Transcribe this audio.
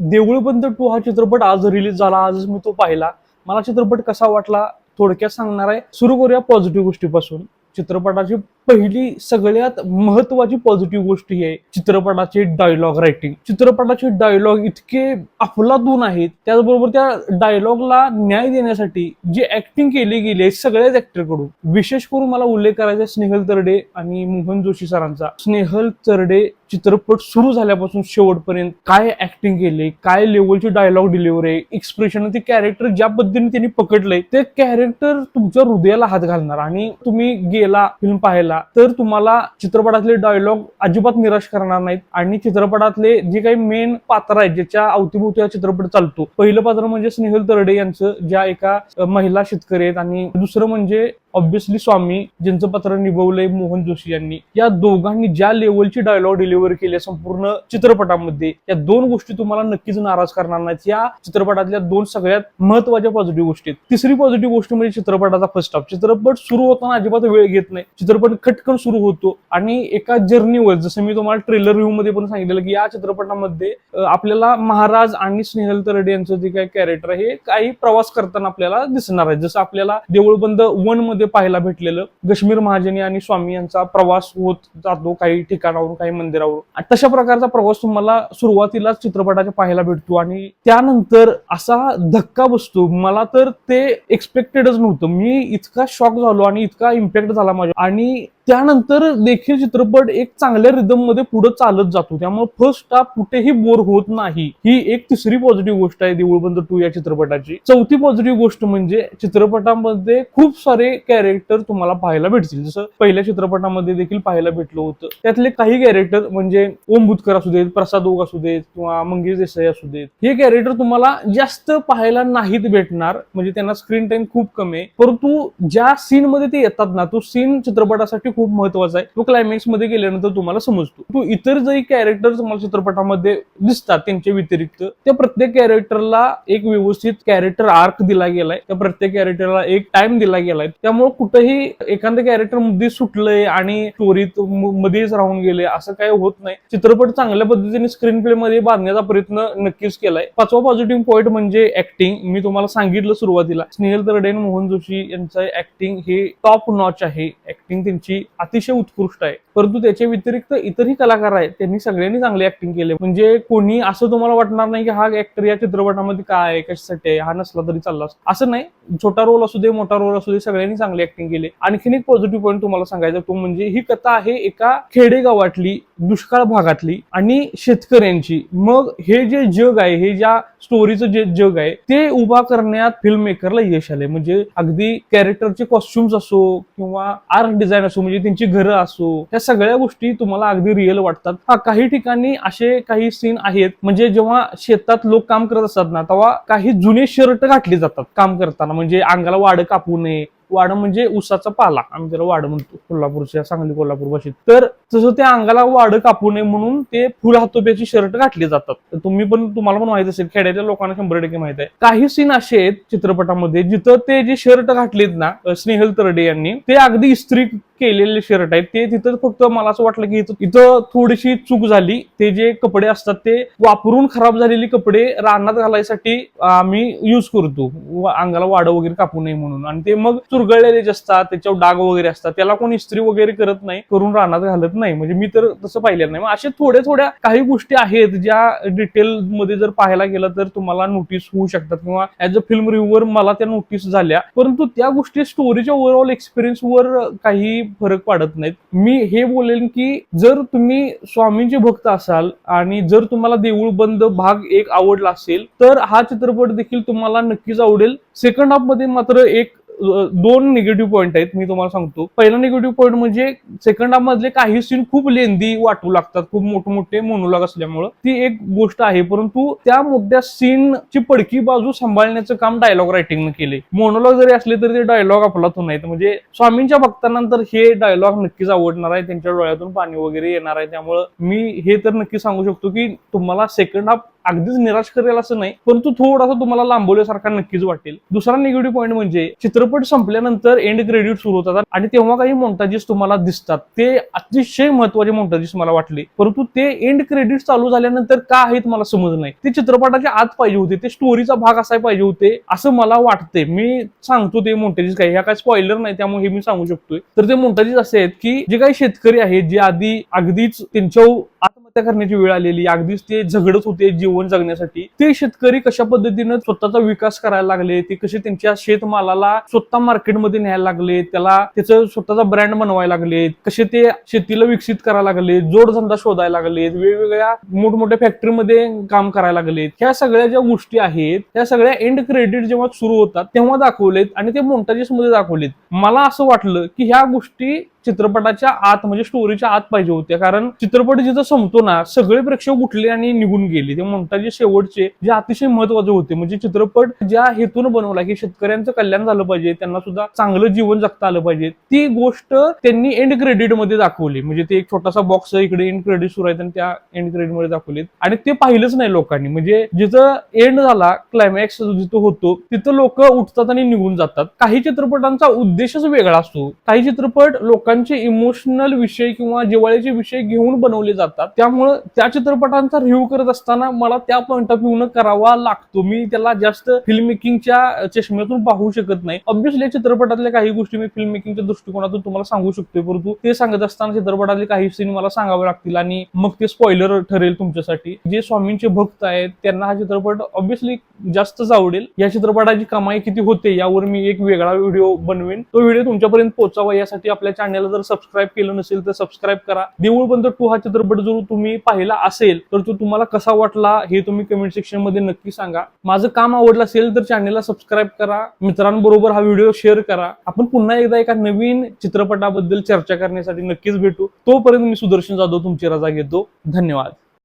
देऊळ बंद 2 हा चित्रपट आज रिलीज झाला, आजच मी तो पाहिला. मला चित्रपट कसा वाटला थोडक्यात सांगणार आहे. सुरू करूया पॉझिटिव्ह गोष्टीपासून. चित्रपटाची पहिली सगळ्यात महत्वाची पॉझिटिव्ह गोष्ट ही आहे चित्रपटाचे डायलॉग रायटिंग. चित्रपटाचे डायलॉग इतके अफलातून आहेत, त्याचबरोबर त्या डायलॉगला न्याय देण्यासाठी जी ऍक्टिंग केली गेली आहे सगळ्याच ऍक्टरकडून. विशेष करून मला उल्लेख करायचा स्नेहल तरडे आणि मोहन जोशी सरांचा. स्नेहल तरडे चित्रपट सुरू झाल्यापासून शेवटपर्यंत काय ऍक्टिंग केली, काय लेवलची डायलॉग डिलिव्हरी आहे, एक्सप्रेशन, ते कॅरेक्टर ज्या पद्धतीने त्यांनी पकडलंय ते कॅरेक्टर तुमच्या हृदयाला हात घालणार. आणि तुम्ही गेला फिल्म पाहायला तर तुम्हाला चित्रपटातले डायलॉग अजिबात निराश करणार नाहीत. आणि चित्रपटातले जे काही मेन पात्र आहेत ज्याच्या अवतीभोवती हा चित्रपट चालतो, पहिलं पात्र म्हणजे स्नेहल तरडे यांचं, ज्या एका महिला शेतकरी आहेत, आणि दुसरं म्हणजे ऑब्व्हियसली स्वामी, ज्यांचं पात्र निभवलंय मोहन जोशी यांनी. या दोघांनी ज्या लेवलची डायलॉग डिलिव्हरी केली संपूर्ण चित्रपटामध्ये, या दोन गोष्टी तुम्हाला नक्कीच नाराज करणार नाहीत. या चित्रपटातल्या दोन सगळ्यात महत्वाच्या पॉझिटिव्ह गोष्टी. तिसरी पॉझिटिव्ह गोष्ट म्हणजे चित्रपटाचा फर्स्ट हाफ. चित्रपट सुरू होताना अजिबात वेळ घेत नाही, चित्रपट खटकन सुरू होतो आणि एका जर्नीवर, जसं मी तुम्हाला ट्रेलर रिव्ह्यू मध्ये पण सांगितलेलं की या चित्रपटामध्ये आपल्याला महाराज आणि स्नेहल तरडे यांचं जे काही कॅरेक्टर आहे हे काही प्रवास करताना आपल्याला दिसणार आहे. जसं आपल्याला देऊळबंद 1 मध्ये पाहायला भेटलेलं कश्मीर महाजनी आणि स्वामी यांचा प्रवास होत जातो काही ठिकाणावरून, काही मंदिरावरून. तशा प्रकारचा प्रवास तुम्हाला सुरुवातीलाच चित्रपटाच्या पाहायला भेटतो आणि त्यानंतर असा धक्का बसतो. मला तर ते एक्सपेक्टेडच नव्हतं. मी इतका शॉक झालो आणि इतका इम्पॅक्ट झाला माझ्या, आणि त्यानंतर देखील चित्रपट एक चांगल्या रिदम मध्ये पुढे चालत जातो. त्यामुळे फर्स्ट हाफ कुठेही बोर होत नाही. ही एक तिसरी पॉझिटिव्ह गोष्ट आहे देऊळबंद 2 या चित्रपटाची. चौथी पॉझिटिव्ह गोष्ट म्हणजे चित्रपटामध्ये खूप सारे कॅरेक्टर तुम्हाला पाहायला भेटतील, जसं पहिल्या चित्रपटामध्ये देखील पाहायला भेटलं होतं. त्यातले काही कॅरेक्टर म्हणजे ओम भूतकर असू देत, प्रसाद ओक असू देत किंवा मंगेश देसाई असू देत, हे कॅरेक्टर तुम्हाला जास्त पाहायला नाहीत भेटणार, म्हणजे त्यांना स्क्रीन टाइम खूप कमी आहे. परंतु ज्या सीन मध्ये ते येतात ना, तो सीन चित्रपटासाठी खूप महत्वाचा आहे. तो क्लायमॅक्स मध्ये गेल्यानंतर तुम्हाला समजतो. तो इतर जे कॅरेक्टर तुम्हाला चित्रपटामध्ये दिसतात त्यांच्या व्यतिरिक्त त्या प्रत्येक कॅरेक्टरला एक व्यवस्थित कॅरेक्टर आर्क दिला गेलाय, त्या प्रत्येक कॅरेक्टरला एक टाइम दिला गेलाय. त्यामुळे कुठेही एखादं कॅरेक्टर मध्ये सुटलंय आणि स्टोरीत मध्येच राहून गेले असं काही होत नाही. चित्रपट चांगल्या पद्धतीने स्क्रीन प्ले मध्ये बांधण्याचा प्रयत्न नक्कीच केलाय. पाचवा पॉझिटिव्ह पॉईंट म्हणजे ऍक्टिंग. मी तुम्हाला सांगितलं सुरुवातीला, स्नेहल तरडे आणि मोहन जोशी यांचं ऍक्टिंग हे टॉप नॉच आहे. ऍक्टिंग त्यांची अतिशय उत्कृष्ट आहे. परंतु त्याच्या व्यतिरिक्त इतरही कलाकार आहेत, त्यांनी सगळ्यांनी चांगली ऍक्टिंग केली. म्हणजे कोणी असं तुम्हाला वाटणार नाही की हा ऍक्टर या चित्रपटामध्ये काय आहे, कशासाठी आहे, हा नसला तरी चालला, असं नाही. छोटा रोल असू दे, मोठा रोल असू दे, सगळ्यांनी चांगली ऍक्टिंग केली. आणखीन एक पॉझिटिव्ह पॉईंट तुम्हाला सांगायचा तो म्हणजे ही कथा आहे एका खेडेगावातली, दुष्काळ भागातली आणि शेतकऱ्यांची. मग हे जे जग आहे, हे ज्या स्टोरीचं जे जग आहे ते उभा करण्यात फिल्म मेकरला यश आले. म्हणजे अगदी कॅरेक्टरचे कॉस्ट्युम्स असो किंवा आर्ट डिझाईन असो, म्हणजे त्यांची घरं असो, या सगळ्या गोष्टी तुम्हाला अगदी रिअल वाटतात. हा, काही ठिकाणी असे काही सीन आहेत म्हणजे जेव्हा शेतात लोक काम करत असतात ना, तेव्हा काही जुने शर्ट घातले जातात काम करताना, म्हणजे अंगाला वाड कापू नये. वाड म्हणजे उसाचा पाला, आम्ही त्याला वाड म्हणतो कोल्हापूरच्या, सांगली कोल्हापूर भाषेत. तर तसं त्या अंगाला वाड कापू नये म्हणून ते फुल हातोप्याची शर्ट घातली जातात. तुम्हाला पण माहित असेल, खेड्याच्या लोकांना 100% माहित आहे. काही सीन असे आहेत चित्रपटामध्ये जिथं ते जे शर्ट घातलेत ना स्नेहल तरडे यांनी, ते अगदी इस्त्री केलेले शर्ट आहेत. ते तिथं फक्त मला असं वाटलं की इथं थोडीशी चूक झाली. ते जे कपडे असतात ते वापरून खराब झालेले कपडे रानात घालायसाठी आम्ही युज करतो, अंगाला वाड वगैरे कापू नये म्हणून. आणि ते मग चुरगळलेले असतात, त्याच्यावर डाग वगैरे असतात, त्याला कोणी इस्त्री वगैरे करत नाही, करून रानात घालत नाही. म्हणजे मी तर तसं पाहिलेलं नाही. अशा थोड्या काही गोष्टी आहेत ज्या डिटेल मध्ये जर पाहायला गेलं तर तुम्हाला नोटीस होऊ शकतात, किंवा ऍज अ फिल्म रिव्ह्यूअर मला त्या नोटीस झाल्या. परंतु त्या गोष्टी स्टोरीच्या ओव्हरऑल एक्सपिरियन्सवर काही फरक पाडत नाहीत. मी हे बोलेन की जर तुम्ही स्वामींचे भक्त असाल आणि जर तुम्हाला देऊळ बंद भाग 1 आवडला असेल तर हा चित्रपट देखील तुम्हाला नक्कीच आवडेल. सेकंड हाफ मध्ये मात्र एक 2 निगेटिव्ह पॉईंट आहेत, मी तुम्हाला सांगतो. पहिला निगेटिव्ह पॉईंट म्हणजे सेकंड हाफ मधले काही सीन खूप लेंदी वाटू लागतात, खूप मोठे मोनोलॉग असल्यामुळे ती एक गोष्ट आहे. परंतु त्या मोठ्या सीनची पडकी बाजू सांभाळण्याचं काम डायलॉग रायटिंगनं केले. मोनोलॉग जरी असले तरी ते डायलॉग अफलातून आहेत. म्हणजे स्वामींच्या भक्तांनंतर हे डायलॉग नक्कीच आवडणार आहे, त्यांच्या डोळ्यातून पाणी वगैरे येणार आहे. त्यामुळे मी हे तर नक्की सांगू शकतो की तुम्हाला सेकंड हाफ अगदीच निराश करेल असं नाही, परंतु थोडासा तुम्हाला लांबवल्यासारखा नक्कीच वाटेल. दुसरा निगेटिव्ह पॉईंट म्हणजे चित्रपट संपल्यानंतर एंड क्रेडिट सुरू होतात आणि तेव्हा काही मोंटाजेस तुम्हाला दिसतात. ते अतिशय महत्वाचे मोंटाजेस मला वाटले, परंतु ते एंड क्रेडिट चालू झाल्यानंतर का आहेत मला समज नाही. ते चित्रपटाच्या आत पाहिजे होते, ते स्टोरीचा भाग असाय पाहिजे होते असं मला वाटते. मी सांगतो ते मोंटाजेस काय, ह्या काय स्पॉइलर नाही त्यामुळे हे मी सांगू शकतोय. तर ते मोंटाजेस असे आहेत की जे काही शेतकरी आहेत जे आधी अगदीच त्यांच्या आत्महत्या करण्याची वेळ आलेली, अगदीच ते झगडत होते जीवन जगण्यासाठी, ते शेतकरी कशा पद्धतीनं स्वतःचा विकास करायला लागले, ते कसे त्यांच्या शेतमालाला स्वतः मार्केटमध्ये न्यायला लागले, त्याला त्याचं स्वतःचा ब्रँड बनवायला लागले, कसे ते शेतीला विकसित करायला लागले, जोडधंदा शोधायला लागले, वेगवेगळ्या मोठमोठ्या फॅक्टरीमध्ये काम करायला लागले. ह्या सगळ्या ज्या गोष्टी आहेत त्या सगळ्या एंड क्रेडिट जेव्हा सुरू होतात तेव्हा दाखवलेत आणि ते मोंटाजेस मध्ये दाखवलेत. मला असं वाटलं की ह्या गोष्टी चित्रपटाच्या आत म्हणजे स्टोरीच्या आत पाहिजे होत्या, कारण चित्रपट जिथं संपतो ना सगळे प्रेक्षक उठले आणि निघून गेले. ते मोंटाजेस शेवटचे जे अतिशय महत्वाचे होते, म्हणजे चित्रपट ज्या हेतून बनवला की शेतकऱ्यांचं कल्याण झालं पाहिजे, त्यांना सुद्धा चांगलं जीवन जगता आलं पाहिजे, ती गोष्ट त्यांनी एंड क्रेडिट मध्ये दाखवली. म्हणजे ते एक छोटासा बॉक्स इकडे एंड क्रेडिट सुरू आहे आणि त्या एंड क्रेडिट मध्ये दाखवलेत आणि ते पाहिलंच नाही लोकांनी. म्हणजे जिथं एंड झाला, क्लायमॅक्स जिथं होतो तिथं लोक उठतात आणि निघून जातात. काही चित्रपटांचा उद्देशच वेगळा असतो. काही चित्रपट लोकांचे इमोशनल विषय किंवा जिव्हाळ्याचे विषय घेऊन बनवले जातात, त्यामुळे त्या चित्रपटांचा रिव्ह्यू करत असताना मला त्या पॉइंट ऑफ व्ह्यू न करावा लागतो. मी त्याला जास्त फिल्म मेकिंगच्या चष्म्यातून पाहू शकत नाही. ऑब्व्हियसली चित्रपटातल्या काही गोष्टी मी फिल्म मेकिंगच्या दृष्टिकोनातून तुम्हाला सांगू शकतोय, परंतु ते सांगत असताना चित्रपटातले काही सीन मला सांगावे लागतील आणि मग ते स्पॉइलर ठरेल तुमच्यासाठी. जे स्वामींचे भक्त आहेत त्यांना हा चित्रपट ऑब्व्हियसली जास्तच आवडेल. या चित्रपटाची कमाई किती होते यावर मी एक वेगळा व्हिडिओ बनवेन. तो व्हिडिओ तुमच्यापर्यंत पोहोचावा यासाठी आपल्या चॅनलला जर सबस्क्राईब केलं नसेल तर सबस्क्राईब करा. देऊळ बंद 2 हा चित्रपट जर तुम्ही पाहिला असेल तर तो तुम्हाला कसा वाटला हे तुम्ही कमेंट सेक्शन मध्ये नक्की सांगा. माझं काम आवडलं असेल तर चॅनलला सबस्क्राईब करा, मित्रांबरोबर हा व्हिडिओ शेअर करा. आपण पुन्हा एकदा एका नवीन चित्रपटाबद्दल चर्चा करण्यासाठी नक्कीच भेटू. तोपर्यंत मी सुदर्शन जाधव तुमची रजा घेतो. धन्यवाद.